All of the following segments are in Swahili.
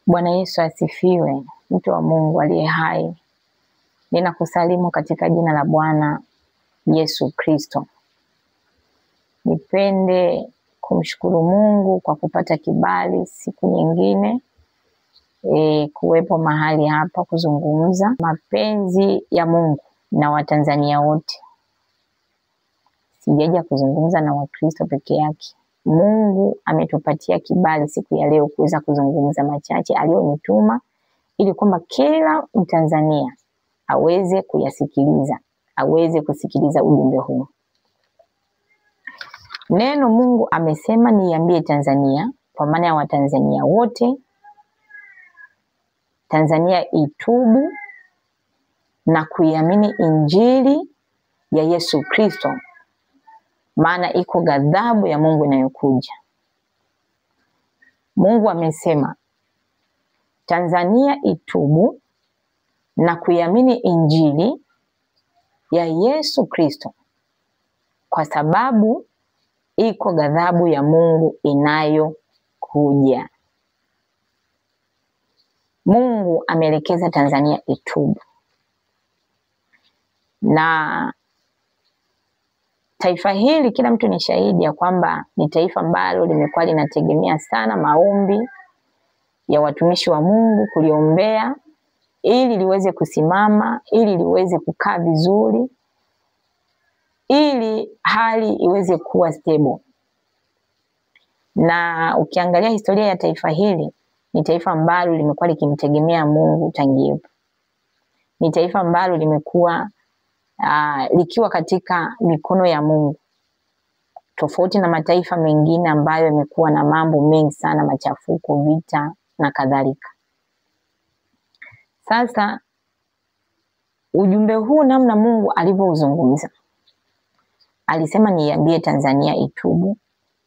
Bwana Yesu asifiwe. Mtu wa Mungu aliye hai, ninakusalimu katika jina la Bwana Yesu Kristo. Nipende kumshukuru Mungu kwa kupata kibali siku nyingine kuwepo mahali hapa kuzungumza mapenzi ya Mungu na Watanzania wote. Sijaja kuzungumza na Wakristo peke yake. Mungu ametupatia kibali siku ya leo kuweza kuzungumza machache aliyonituma ili kwamba kila Mtanzania aweze kuyasikiliza, aweze kusikiliza ujumbe huu. Neno Mungu amesema niambie Tanzania, kwa maana ya Watanzania wote, Tanzania itubu na kuiamini Injili ya Yesu Kristo, maana iko ghadhabu ya Mungu inayokuja. Mungu amesema Tanzania itubu na kuiamini Injili ya Yesu Kristo, kwa sababu iko ghadhabu ya Mungu inayokuja. Mungu ameelekeza Tanzania itubu. Na taifa hili kila mtu ni shahidi ya kwamba ni taifa ambalo limekuwa linategemea sana maombi ya watumishi wa Mungu, kuliombea ili liweze kusimama, ili liweze kukaa vizuri, ili hali iweze kuwa stable. Na ukiangalia historia ya taifa hili, ni taifa ambalo limekuwa likimtegemea Mungu tangu. Ni taifa ambalo limekuwa likiwa katika mikono ya Mungu, tofauti na mataifa mengine ambayo yamekuwa na mambo mengi sana, machafuko, vita na kadhalika. Sasa ujumbe huu namna Mungu alivyouzungumza, alisema niambie Tanzania itubu,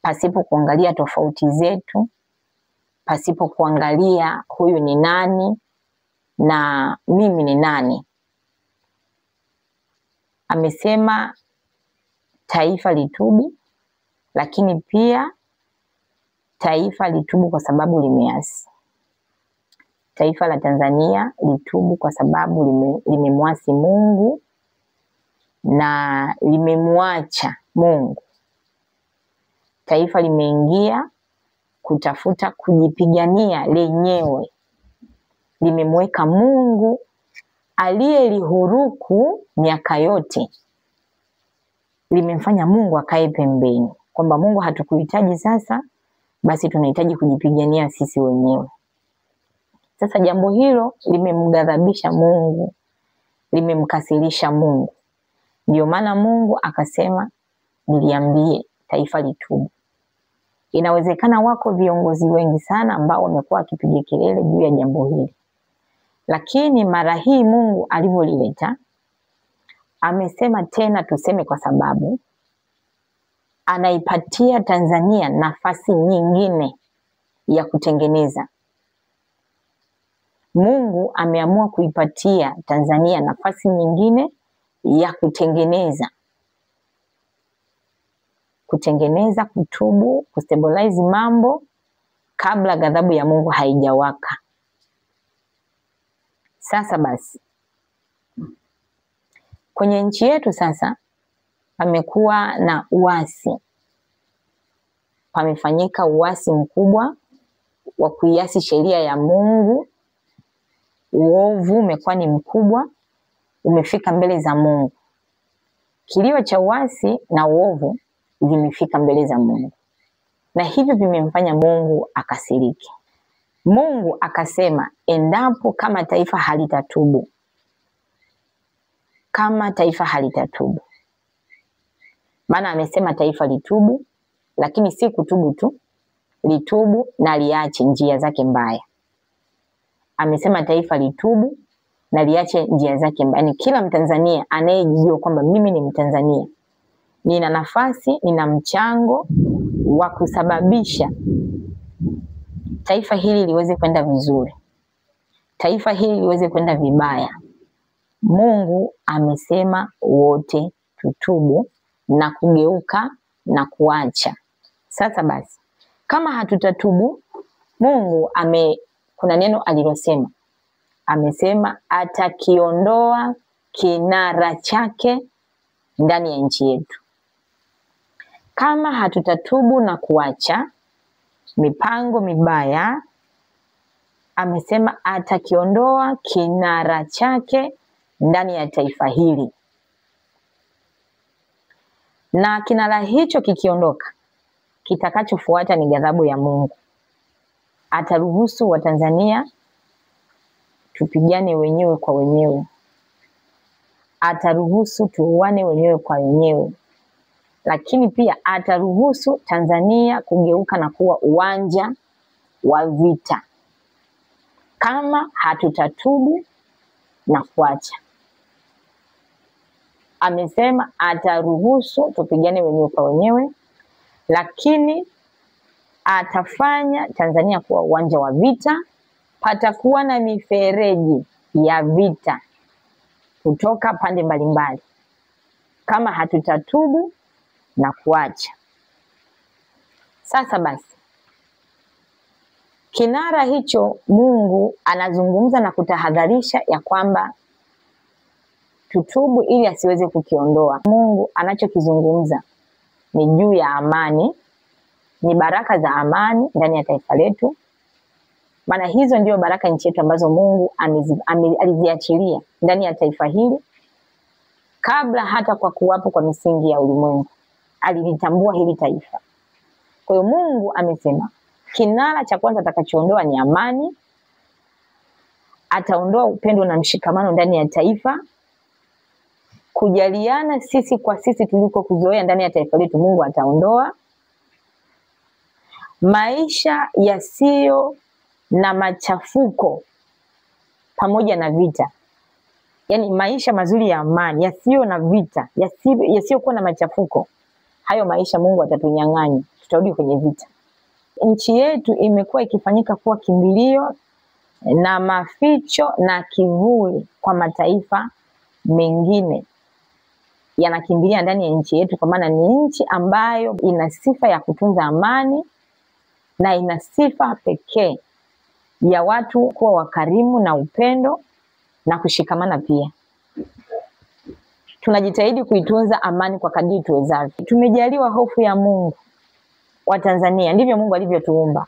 pasipo kuangalia tofauti zetu, pasipo kuangalia huyu ni nani na mimi ni nani. Amesema taifa litubu, lakini pia taifa litubu kwa sababu limeasi. Taifa la Tanzania litubu kwa sababu limemwasi Mungu na limemwacha Mungu. Taifa limeingia kutafuta kujipigania lenyewe. Limemweka Mungu aliyelihuruku miaka yote, limemfanya Mungu akae pembeni, kwamba Mungu hatukuhitaji sasa, basi tunahitaji kujipigania sisi wenyewe. Sasa jambo hilo limemghadhabisha Mungu, limemkasirisha Mungu. Ndio maana Mungu akasema niliambie taifa litubu. Inawezekana wako viongozi wengi sana ambao wamekuwa wakipiga kelele juu ya jambo hili, lakini mara hii Mungu alivyolileta, amesema tena tuseme, kwa sababu anaipatia Tanzania nafasi nyingine ya kutengeneza. Mungu ameamua kuipatia Tanzania nafasi nyingine ya kutengeneza, kutubu, kustabilize mambo kabla ghadhabu ya Mungu haijawaka. Sasa basi, kwenye nchi yetu sasa pamekuwa na uasi. Pamefanyika uasi mkubwa wa kuiasi sheria ya Mungu. Uovu umekuwa ni mkubwa, umefika mbele za Mungu. Kilio cha uasi na uovu vimefika mbele za Mungu, na hivyo vimemfanya Mungu akasirike. Mungu akasema endapo kama taifa halitatubu, maana amesema taifa litubu, lakini si kutubu tu, litubu na liache njia zake mbaya. Amesema taifa litubu na liache njia zake mbaya. Ni kila Mtanzania anayejijua kwamba mimi ni Mtanzania, nina nafasi, nina mchango wa kusababisha taifa hili liweze kwenda vizuri, taifa hili liweze kwenda vibaya. Mungu amesema wote tutubu na kugeuka na kuacha. Sasa basi, kama hatutatubu, Mungu kuna neno alilosema. Amesema atakiondoa kinara chake ndani ya nchi yetu. Kama hatutatubu na kuacha mipango mibaya, amesema atakiondoa kinara chake ndani ya taifa hili. Na kinara hicho kikiondoka, kitakachofuata ni ghadhabu ya Mungu. Ataruhusu Watanzania tupigane wenyewe kwa wenyewe. Ataruhusu tuuane wenyewe kwa wenyewe. Lakini pia ataruhusu Tanzania kugeuka na kuwa uwanja wa vita kama hatutatubu na kuacha. Amesema ataruhusu tupigane wenyewe kwa wenyewe, lakini atafanya Tanzania kuwa uwanja wa vita. Patakuwa na mifereji ya vita kutoka pande mbalimbali kama hatutatubu na kuacha. Sasa basi, kinara hicho Mungu anazungumza na kutahadharisha ya kwamba tutubu ili asiweze kukiondoa. Mungu anachokizungumza ni juu ya amani, ni baraka za amani ndani ya taifa letu. Maana hizo ndio baraka nchi yetu ambazo Mungu aliziachilia ndani ya taifa hili kabla hata kwa kuwapo kwa misingi ya ulimwengu. Alilitambua hili taifa. Kwa hiyo Mungu amesema kinara cha kwanza atakachoondoa ni amani. Ataondoa upendo na mshikamano ndani ya taifa. Kujaliana sisi kwa sisi tuliko kuzoea ndani ya taifa letu Mungu ataondoa. Maisha yasiyo na machafuko pamoja na vita. Yaani maisha mazuri ya amani, yasiyo na vita, yasiyo kuwa na machafuko. Hayo maisha Mungu atatunyang'anya, tutarudi kwenye vita. Nchi yetu imekuwa ikifanyika kuwa kimbilio na maficho na kivuli kwa mataifa mengine. Yanakimbilia ndani ya nchi yetu kwa maana ni nchi ambayo ina sifa ya kutunza amani na ina sifa pekee ya watu kuwa wakarimu na upendo na kushikamana pia. Tunajitahidi kuitunza amani kwa kadri tuwezavyo. Tumejaliwa hofu ya Mungu wa Tanzania, ndivyo Mungu alivyotuumba.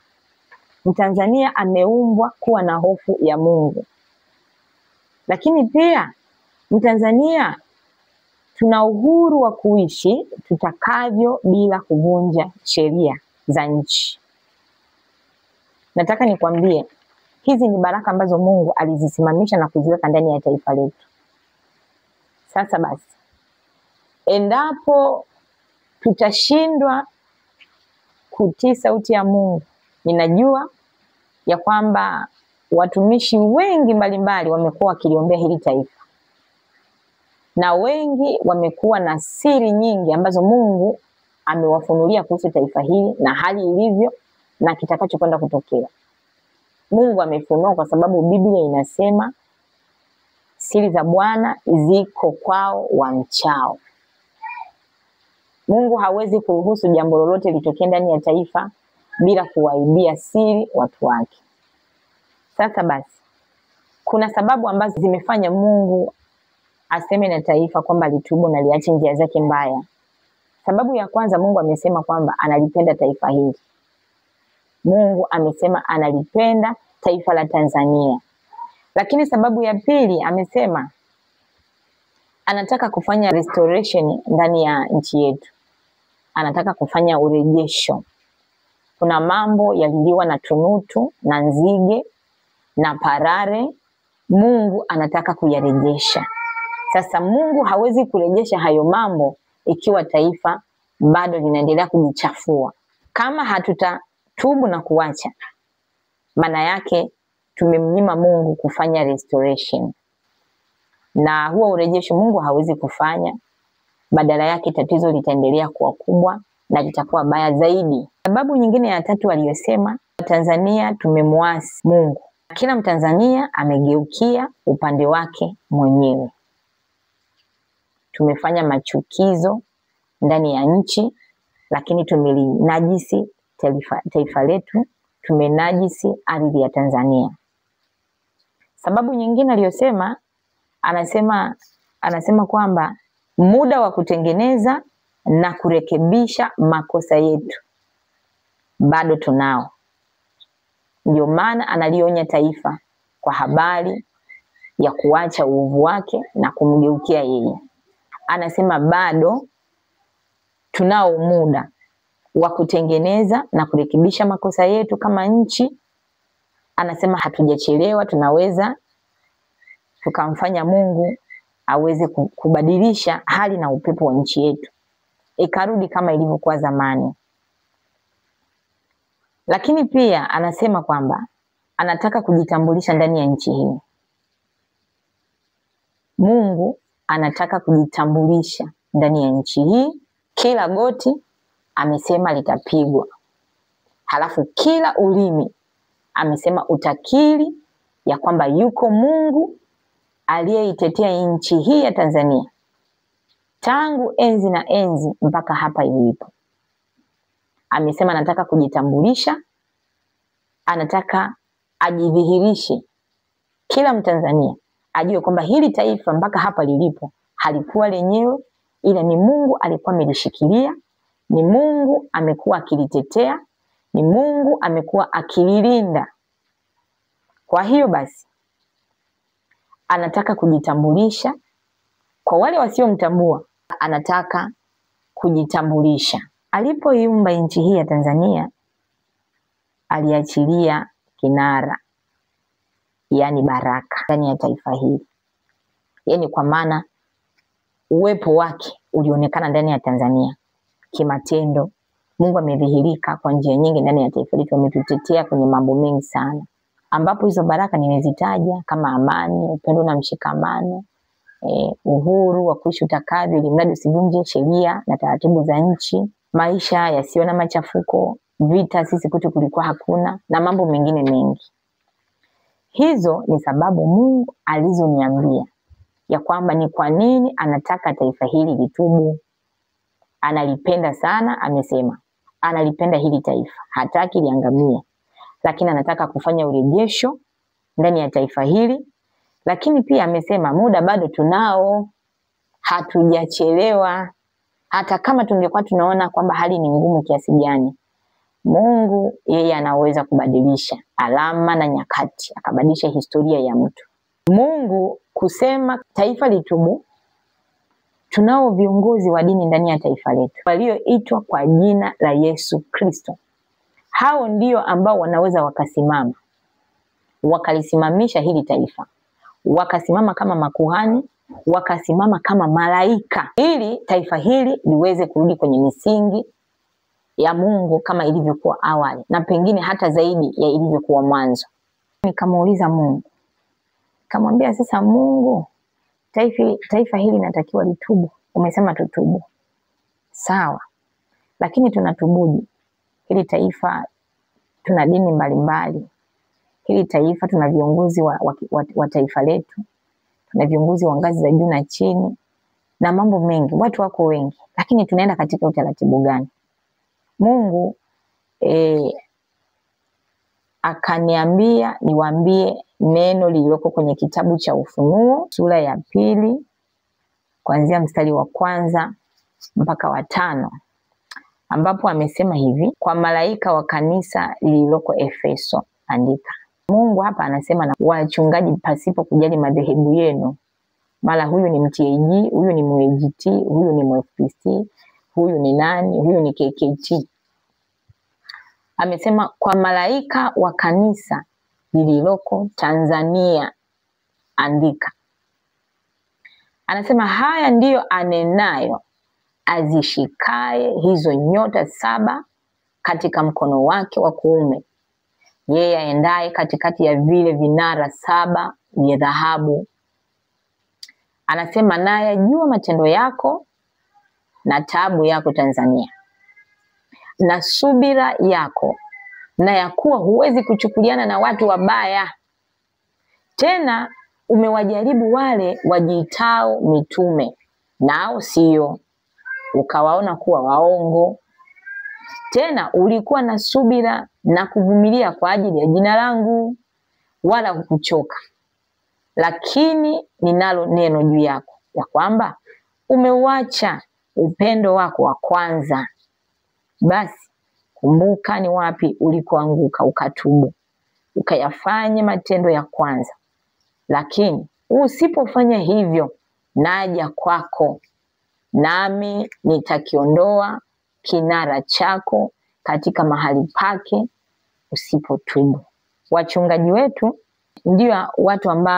Mtanzania ameumbwa kuwa na hofu ya Mungu. Lakini pia Mtanzania tuna uhuru wa kuishi tutakavyo bila kuvunja sheria za nchi. Nataka nikwambie, hizi ni baraka ambazo Mungu alizisimamisha na kuziweka ndani ya taifa letu. Sasa basi, endapo tutashindwa kutii sauti ya Mungu, ninajua ya kwamba watumishi wengi mbalimbali wamekuwa wakiliombea hili taifa. Na wengi wamekuwa na siri nyingi ambazo Mungu amewafunulia kuhusu taifa hili na hali ilivyo na kitakachokwenda kutokea. Mungu amefunua kwa sababu Biblia inasema siri za Bwana ziko kwao wamchao. Mungu hawezi kuruhusu jambo lolote litokee ndani ya taifa bila kuwaibia siri watu wake. Sasa basi, kuna sababu ambazo zimefanya Mungu aseme na taifa kwamba litubu na liache njia zake mbaya. Sababu ya kwanza, Mungu amesema kwamba analipenda taifa hili. Mungu amesema analipenda taifa la Tanzania. Lakini sababu ya pili, amesema anataka kufanya restoration ndani ya nchi yetu. Anataka kufanya urejesho. Kuna mambo yaliliwa na tunutu na nzige na parare. Mungu anataka kuyarejesha. Sasa Mungu hawezi kurejesha hayo mambo ikiwa taifa bado linaendelea kujichafua. Kama hatutatubu na kuacha, maana yake tumemnyima Mungu kufanya restoration. Na huo urejesho Mungu hawezi kufanya. Badala yake tatizo litaendelea kuwa kubwa na litakuwa baya zaidi. Sababu nyingine ya tatu aliyosema, Tanzania tumemwasi Mungu. Kila Mtanzania amegeukia upande wake mwenyewe. Tumefanya machukizo ndani ya nchi, lakini tumelinajisi taifa letu, tumenajisi ardhi ya Tanzania. Sababu nyingine aliyosema, anasema kwamba muda wa kutengeneza na kurekebisha makosa yetu bado tunao. Ndio maana analionya taifa kwa habari ya kuacha uovu wake na kumgeukia yeye. Anasema bado tunao muda wa kutengeneza na kurekebisha makosa yetu kama nchi. Anasema hatujachelewa, tunaweza tukamfanya Mungu aweze kubadilisha hali na upepo wa nchi yetu ikarudi kama ilivyokuwa zamani. Lakini pia anasema kwamba anataka kujitambulisha ndani ya nchi hii. Mungu anataka kujitambulisha ndani ya nchi hii. Kila goti amesema litapigwa. Halafu kila ulimi amesema utakiri ya kwamba yuko Mungu aliyeitetea nchi hii ya Tanzania tangu enzi na enzi mpaka hapa ilipo. Amesema anataka kujitambulisha, anataka ajidhihirishe, kila Mtanzania ajue kwamba hili taifa mpaka hapa lilipo halikuwa lenyewe, ila ni Mungu alikuwa amelishikilia, ni Mungu amekuwa akilitetea, ni Mungu amekuwa akililinda. Kwa hiyo basi anataka kujitambulisha. Kwa wale wasiomtambua, anataka kujitambulisha. Alipoiumba nchi hii ya Tanzania, aliachilia kinara, yani baraka ndani ya taifa hili. Yani kwa maana uwepo wake ulionekana ndani ya Tanzania kimatendo. Mungu amedhihirika kwa njia nyingi ndani ya taifa letu, ametutetea kwenye mambo mengi sana, ambapo hizo baraka nimezitaja kama amani, upendo na mshikamano, uhuru wa kuishi utakavyo ili mradi usivunje sheria na taratibu za nchi, maisha yasiyo na machafuko, vita sisi kwetu kulikuwa hakuna, na mambo mengine mengi. Hizo ni sababu Mungu alizoniambia ya kwamba ni kwa nini anataka taifa hili litubu. Analipenda sana, amesema analipenda hili taifa, hataki liangamie, lakini anataka kufanya urejesho ndani ya taifa hili. Lakini pia amesema muda bado tunao, hatujachelewa. Hata kama tungekuwa tunaona kwamba hali ni ngumu kiasi gani, Mungu yeye anaweza kubadilisha alama na nyakati, akabadilisha historia ya mtu. Mungu kusema taifa litubu, tunao viongozi wa dini ndani ya taifa letu walioitwa kwa jina la Yesu Kristo. Hao ndio ambao wanaweza wakasimama, wakalisimamisha hili taifa, wakasimama kama makuhani, wakasimama kama malaika, ili taifa hili liweze kurudi kwenye misingi ya Mungu kama ilivyokuwa awali, na pengine hata zaidi ya ilivyokuwa mwanzo. Nikamuuliza Mungu, kamwambia sasa Mungu, taifa hili natakiwa litubu. Umesema tutubu. Sawa. Lakini tunatubuji. Hili taifa tuna dini mbalimbali. Hili taifa tuna viongozi wa taifa letu. Tuna viongozi wa ngazi za juu na chini na mambo mengi. Watu wako wengi. Lakini tunaenda katika utaratibu gani? Mungu akaniambia niwaambie neno lililoko kwenye kitabu cha Ufunuo sura ya 2 kuanzia mstari wa 1 mpaka wa 5, ambapo amesema hivi: kwa malaika wa kanisa lililoko Efeso andika. Mungu hapa anasema na wachungaji pasipo kujali madhehebu yenu, mara huyu ni MTAG, huyu ni MWGT, huyu ni MFPC, huyu ni nani, huyu ni KKT. Amesema kwa malaika wa kanisa lililoko Tanzania andika. Anasema haya ndiyo anenayo azishikaye hizo nyota 7 katika mkono wake wa kuume, yeye aendaye katikati ya vile vinara 7 vya dhahabu. Anasema naye ajua matendo yako na taabu yako Tanzania, na subira yako, na ya kuwa huwezi kuchukuliana na watu wabaya. Tena umewajaribu wale wajiitao mitume, nao sio, ukawaona kuwa waongo. Tena ulikuwa na subira na kuvumilia kwa ajili ya jina langu, wala hukuchoka. lakini ninalo neno juu yako, ya kwamba umeuacha upendo wako wa kwanza. Basi kumbuka ni wapi ulikoanguka, ukatubu, ukayafanye matendo ya kwanza. Lakini usipofanya hivyo, naja kwako, nami nitakiondoa kinara chako katika mahali pake usipotubu. Wachungaji wetu ndio watu ambao